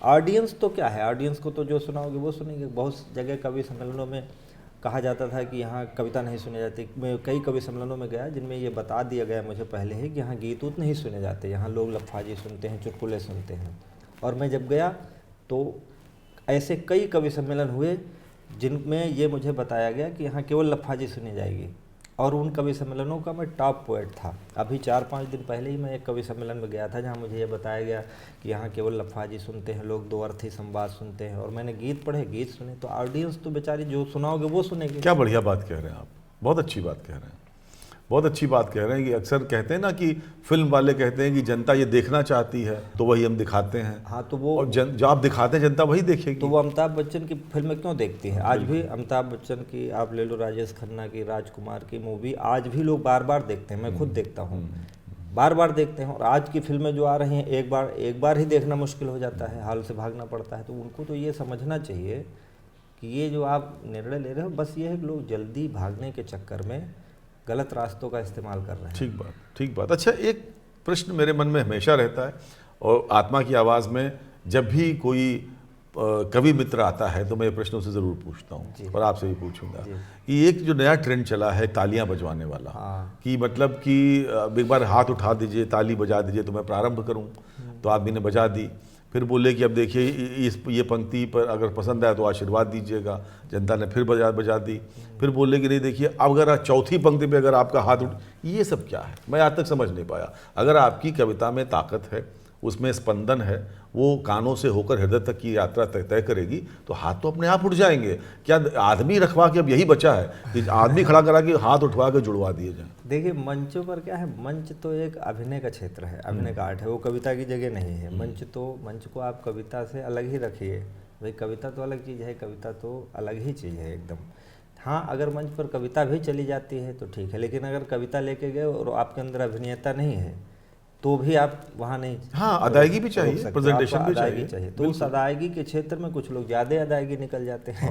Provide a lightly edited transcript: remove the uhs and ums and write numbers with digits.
Audience तो क्या है, ऑडियंस को तो जो सुनाओगे वो सुनेंगे। बहुत जगह कवि सम्मेलनों में कहा जाता था कि यहाँ कविता नहीं सुनी जाती। मैं कई कवि सम्मेलनों में गया जिनमें ये बता दिया गया मुझे पहले ही कि यहाँ गीत उत नहीं सुने जाते, यहाँ लोग लफाजी सुनते हैं, चुटकुले सुनते हैं। और मैं जब गया तो ऐसे कई कवि सम्मेलन हुए जिनमें ये मुझे बताया गया कि यहाँ केवल लफाजी सुनी जाएगी। और उन कवि सम्मेलनों का मैं टॉप पोएट था। अभी 4-5 दिन पहले ही मैं एक कवि सम्मेलन में गया था जहाँ मुझे ये बताया गया कि यहाँ केवल लफाजी सुनते हैं लोग, दो अर्थी संवाद सुनते हैं। और मैंने गीत पढ़े, गीत सुने, तो ऑडियंस तो बेचारी जो सुनाओगे वो सुनेगी। क्या बढ़िया बात कह रहे हैं आप, बहुत अच्छी बात कह रहे हैं, बहुत अच्छी बात कह रहे हैं कि अक्सर कहते हैं ना कि फिल्म वाले कहते हैं कि जनता ये देखना चाहती है तो वही हम दिखाते हैं। हाँ, तो वो और जो आप दिखाते हैं जनता वही देखेगी। तो वो अमिताभ बच्चन की फिल्में क्यों देखती हैं? आज भी अमिताभ बच्चन की आप ले लो, राजेश खन्ना की, राजकुमार की मूवी आज भी लोग बार बार देखते हैं। मैं खुद देखता हूँ, बार बार देखते हैं। और आज की फिल्में जो आ रही हैं एक बार ही देखना मुश्किल हो जाता है, हाल से भागना पड़ता है। तो उनको तो ये समझना चाहिए कि ये जो आप निर्णय ले रहे हो, बस ये है कि लोग जल्दी भागने के चक्कर में गलत रास्तों का इस्तेमाल कर रहे हैं। ठीक बात, ठीक बात। अच्छा, एक प्रश्न मेरे मन में हमेशा रहता है और आत्मा की आवाज़ में जब भी कोई कवि मित्र आता है तो मैं ये प्रश्न उसे ज़रूर पूछता हूँ और आपसे भी पूछूंगा कि एक जो नया ट्रेंड चला है तालियां बजवाने वाला, कि मतलब कि एक बार हाथ उठा दीजिए, ताली बजा दीजिए तो मैं प्रारंभ करूँ। तो आदमी ने बजा दी, फिर बोले कि अब देखिए ये पंक्ति पर अगर पसंद आए तो आशीर्वाद दीजिएगा। जनता ने फिर बजा दी। फिर बोले कि नहीं देखिए अब अगर चौथी पंक्ति पे अगर आपका हाथ उठ, ये सब क्या है, मैं आज तक समझ नहीं पाया। अगर आपकी कविता में ताकत है, उसमें स्पंदन है, वो कानों से होकर हृदय तक की यात्रा तय करेगी, तो हाथ तो अपने आप उठ जाएंगे। क्या आदमी रखवा के अब यही बचा है कि आदमी खड़ा करा के हाथ उठवा के जुड़वा दिए जाए? देखिए, मंचों पर क्या है, मंच तो एक अभिनय का क्षेत्र है, अभिनय का आर्ट है, वो कविता की जगह नहीं है। मंच को आप कविता से अलग ही रखिए। भाई कविता तो अलग चीज़ है, कविता तो अलग ही चीज़ है एकदम। हाँ, अगर मंच पर कविता भी चली जाती है तो ठीक है, लेकिन अगर कविता लेके गए और आपके अंदर अभिनेता नहीं है तो भी आप वहाँ नहीं। हाँ, अदायगी भी चाहिए, प्रेजेंटेशन भी चाहिए। तो उस अदायगी के क्षेत्र में कुछ लोग ज़्यादा अदायगी निकल जाते हैं।